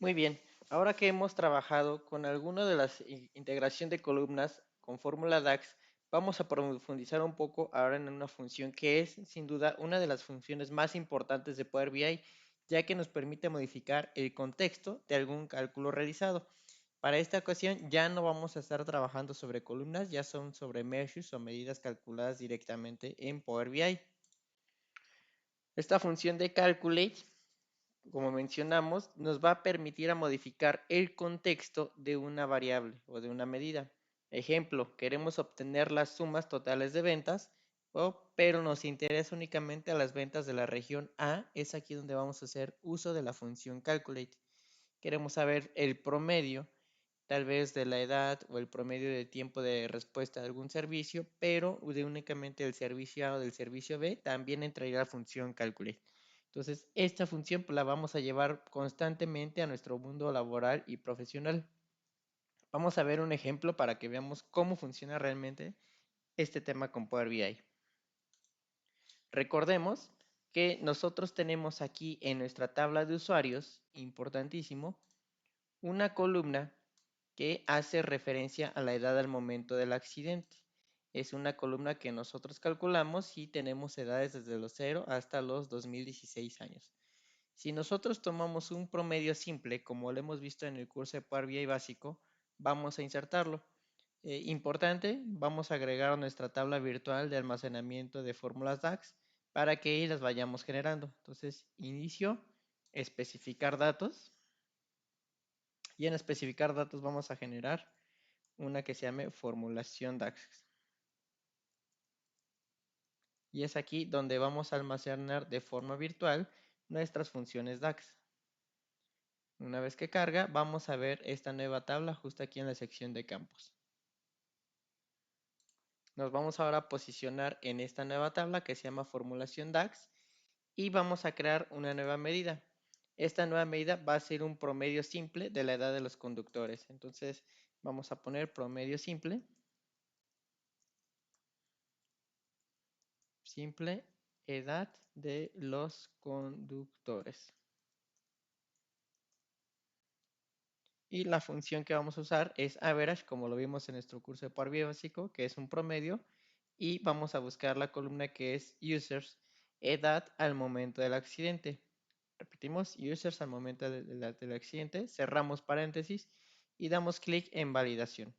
Muy bien, ahora que hemos trabajado con alguna de las integración de columnas con fórmula DAX, vamos a profundizar un poco ahora en una función que es sin duda una de las funciones más importantes de Power BI, ya que nos permite modificar el contexto de algún cálculo realizado. Para esta ocasión ya no vamos a estar trabajando sobre columnas, ya son sobre measures o medidas calculadas directamente en Power BI. Esta función de calculate, como mencionamos, nos va a permitir a modificar el contexto de una variable o de una medida. Ejemplo, queremos obtener las sumas totales de ventas, pero nos interesa únicamente a las ventas de la región A. Es aquí donde vamos a hacer uso de la función calculate. Queremos saber el promedio, tal vez de la edad o el promedio de tiempo de respuesta de algún servicio, pero de únicamente del servicio A o del servicio B, también entraría la función calculate. Entonces, esta función la vamos a llevar constantemente a nuestro mundo laboral y profesional. Vamos a ver un ejemplo para que veamos cómo funciona realmente este tema con Power BI. Recordemos que nosotros tenemos aquí en nuestra tabla de usuarios, importantísimo, una columna que hace referencia a la edad al momento del accidente. Es una columna que nosotros calculamos y tenemos edades desde los 0 hasta los 2016 años. Si nosotros tomamos un promedio simple, como lo hemos visto en el curso de Power BI básico, vamos a insertarlo. Importante, vamos a agregar a nuestra tabla virtual de almacenamiento de fórmulas DAX para que ahí las vayamos generando. Entonces, inicio, especificar datos. Y en especificar datos vamos a generar una que se llame formulación DAX. Y es aquí donde vamos a almacenar de forma virtual nuestras funciones DAX. Una vez que carga, vamos a ver esta nueva tabla justo aquí en la sección de campos. Nos vamos ahora a posicionar en esta nueva tabla que se llama formulación DAX y vamos a crear una nueva medida. Esta nueva medida va a ser un promedio simple de la edad de los conductores. Entonces vamos a poner promedio simple edad de los conductores. Y la función que vamos a usar es average, como lo vimos en nuestro curso de Power BI básico, que es un promedio. Y vamos a buscar la columna que es users, edad al momento del accidente. Repetimos, users al momento del accidente. Cerramos paréntesis y damos clic en validación.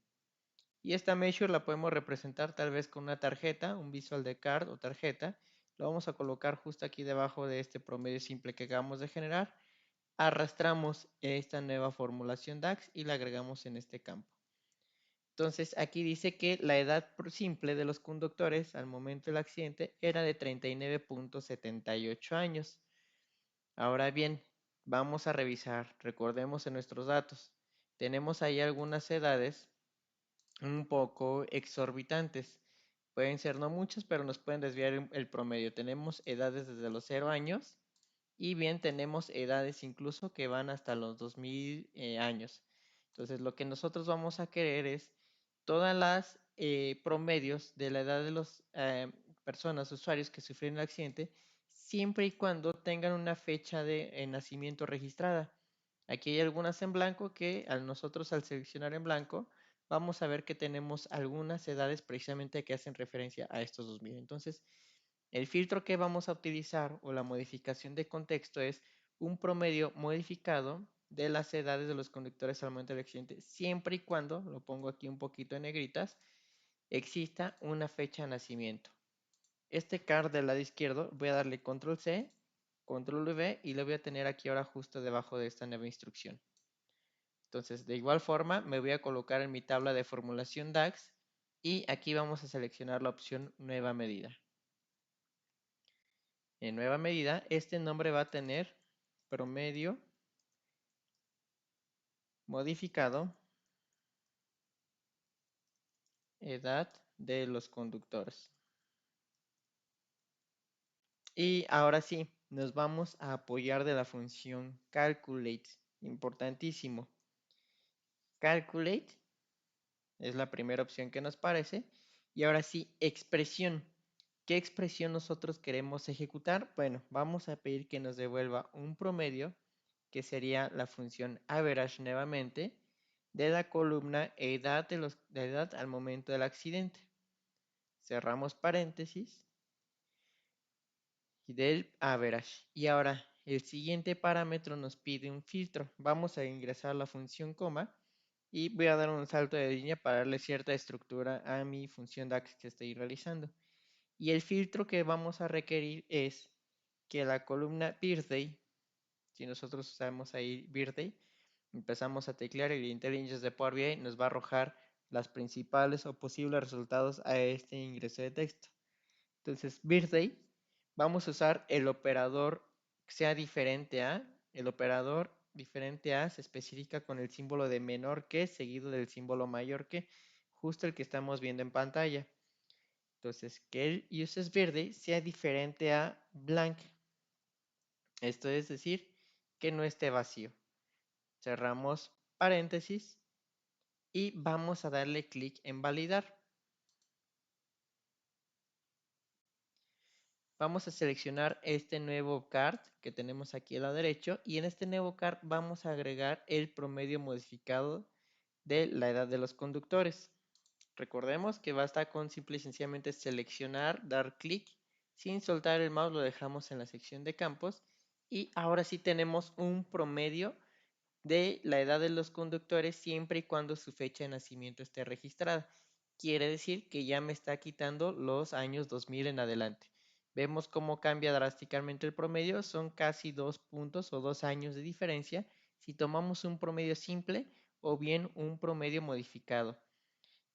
Y esta measure la podemos representar tal vez con una tarjeta, un visual de card o tarjeta. Lo vamos a colocar justo aquí debajo de este promedio simple que acabamos de generar. Arrastramos esta nueva formulación DAX y la agregamos en este campo. Entonces aquí dice que la edad simple de los conductores al momento del accidente era de 39.78 años. Ahora bien, vamos a revisar, recordemos en nuestros datos, tenemos ahí algunas edades un poco exorbitantes. Pueden ser no muchas, pero nos pueden desviar el promedio. Tenemos edades desde los 0 años y bien tenemos edades incluso que van hasta los 2000 años. Entonces lo que nosotros vamos a querer es todas las promedios de la edad de las personas, usuarios que sufrieron el accidente, siempre y cuando tengan una fecha de nacimiento registrada. Aquí hay algunas en blanco que nosotros al seleccionar en blanco vamos a ver que tenemos algunas edades precisamente que hacen referencia a estos 2000. Entonces, el filtro que vamos a utilizar o la modificación de contexto es un promedio modificado de las edades de los conductores al momento del accidente, siempre y cuando, lo pongo aquí un poquito en negritas, exista una fecha de nacimiento. Este card del lado izquierdo voy a darle control C, control V y lo voy a tener aquí ahora justo debajo de esta nueva instrucción. Entonces, de igual forma, me voy a colocar en mi tabla de formulación DAX y aquí vamos a seleccionar la opción nueva medida. En nueva medida, este nombre va a tener promedio modificado edad de los conductores. Y ahora sí, nos vamos a apoyar de la función calculate. Importantísimo. Calculate es la primera opción que nos parece. Y ahora sí, expresión. ¿Qué expresión nosotros queremos ejecutar? Bueno, vamos a pedir que nos devuelva un promedio que sería la función average nuevamente, de la columna edad al momento del accidente. Cerramos paréntesis y del average. Y ahora el siguiente parámetro nos pide un filtro. Vamos a ingresar la función coma y voy a dar un salto de línea para darle cierta estructura a mi función DAX que estoy realizando. Y el filtro que vamos a requerir es que la columna birthday, si nosotros usamos ahí birthday, empezamos a teclear el IntelliJ de Power BI, nos va a arrojar las principales o posibles resultados a este ingreso de texto. Entonces, birthday, vamos a usar el operador que sea diferente a. El operador diferente a se especifica con el símbolo de menor que seguido del símbolo mayor que, justo el que estamos viendo en pantalla. Entonces, que el useBirthday sea diferente a blank. Esto es decir, que no esté vacío. Cerramos paréntesis y vamos a darle clic en validar. Vamos a seleccionar este nuevo card que tenemos aquí a la derecha y en este nuevo card vamos a agregar el promedio modificado de la edad de los conductores. Recordemos que basta con simple y sencillamente seleccionar, dar clic, sin soltar el mouse lo dejamos en la sección de campos y ahora sí tenemos un promedio de la edad de los conductores siempre y cuando su fecha de nacimiento esté registrada. Quiere decir que ya me está quitando los años 2000 en adelante. Vemos cómo cambia drásticamente el promedio, son casi 2 puntos o 2 años de diferencia si tomamos un promedio simple o bien un promedio modificado.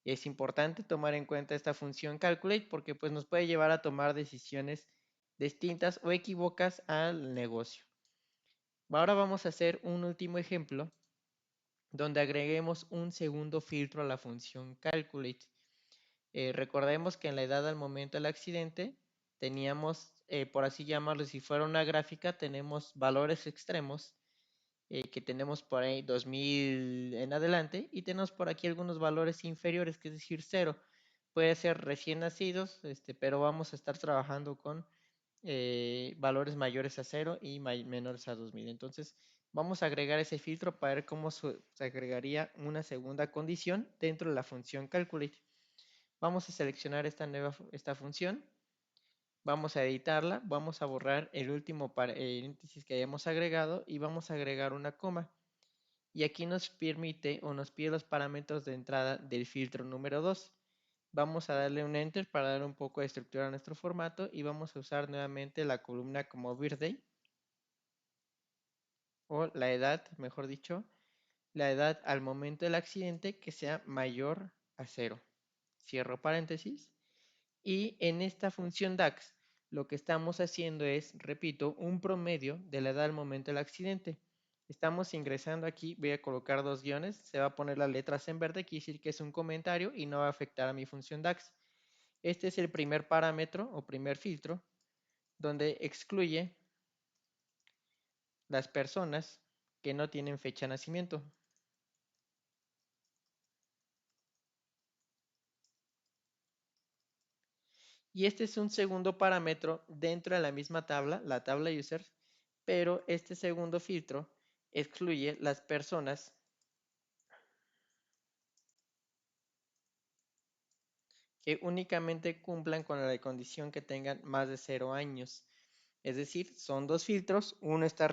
Es importante tomar en cuenta esta función calculate porque pues nos puede llevar a tomar decisiones distintas o equivocas al negocio. Ahora vamos a hacer un último ejemplo donde agreguemos un segundo filtro a la función calculate. Recordemos que en la edad al momento del accidente teníamos, por así llamarlo, si fuera una gráfica, tenemos valores extremos que tenemos por ahí 2000 en adelante y tenemos por aquí algunos valores inferiores, que es decir, cero. Puede ser recién nacidos, pero vamos a estar trabajando con valores mayores a cero y menores a 2000. Entonces, vamos a agregar ese filtro para ver cómo se agregaría una segunda condición dentro de la función calculate. Vamos a seleccionar esta función, vamos a editarla, vamos a borrar el último paréntesis que hayamos agregado y vamos a agregar una coma. Y aquí nos permite o nos pide los parámetros de entrada del filtro número 2. Vamos a darle un enter para dar un poco de estructura a nuestro formato y vamos a usar nuevamente la columna como birthday o la edad, mejor dicho, la edad al momento del accidente que sea mayor a 0. Cierro paréntesis. Y en esta función DAX lo que estamos haciendo es, repito, un promedio de la edad al momento del accidente. Estamos ingresando aquí, voy a colocar dos guiones, se va a poner las letras en verde, quiere decir que es un comentario y no va a afectar a mi función DAX. Este es el primer parámetro o primer filtro donde excluye las personas que no tienen fecha de nacimiento. Y este es un segundo parámetro dentro de la misma tabla, la tabla users, pero este segundo filtro excluye las personas que únicamente cumplan con la condición que tengan más de 0 años. Es decir, son dos filtros, uno está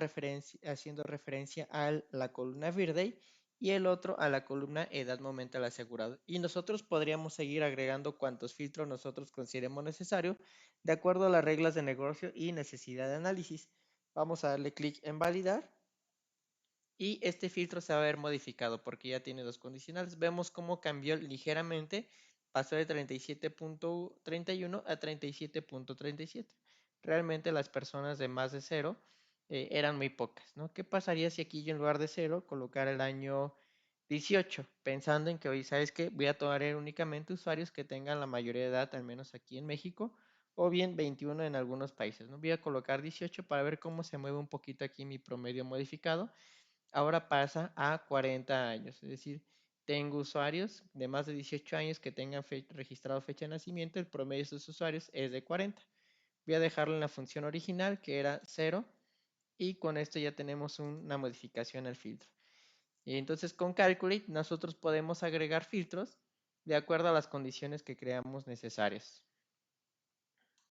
haciendo referencia a la columna birthday y el otro a la columna edad momento del asegurado. Y nosotros podríamos seguir agregando cuantos filtros nosotros consideremos necesario de acuerdo a las reglas de negocio y necesidad de análisis. Vamos a darle clic en validar y este filtro se va a ver modificado porque ya tiene dos condicionales. Vemos cómo cambió ligeramente, pasó de 37.31 a 37.37. Realmente las personas de más de cero eran muy pocas, ¿no? ¿Qué pasaría si aquí yo en lugar de cero colocara el año 18? Pensando en que hoy, ¿sabes qué? Voy a tomar únicamente usuarios que tengan la mayoría de edad, al menos aquí en México, o bien 21 en algunos países, ¿no? Voy a colocar 18 para ver cómo se mueve un poquito aquí mi promedio modificado. Ahora pasa a 40 años, es decir, tengo usuarios de más de 18 años que tengan registrado fecha de nacimiento, el promedio de esos usuarios es de 40. Voy a dejarlo en la función original que era 0 y con esto ya tenemos una modificación al filtro. Y entonces con Calculate nosotros podemos agregar filtros de acuerdo a las condiciones que creamos necesarias.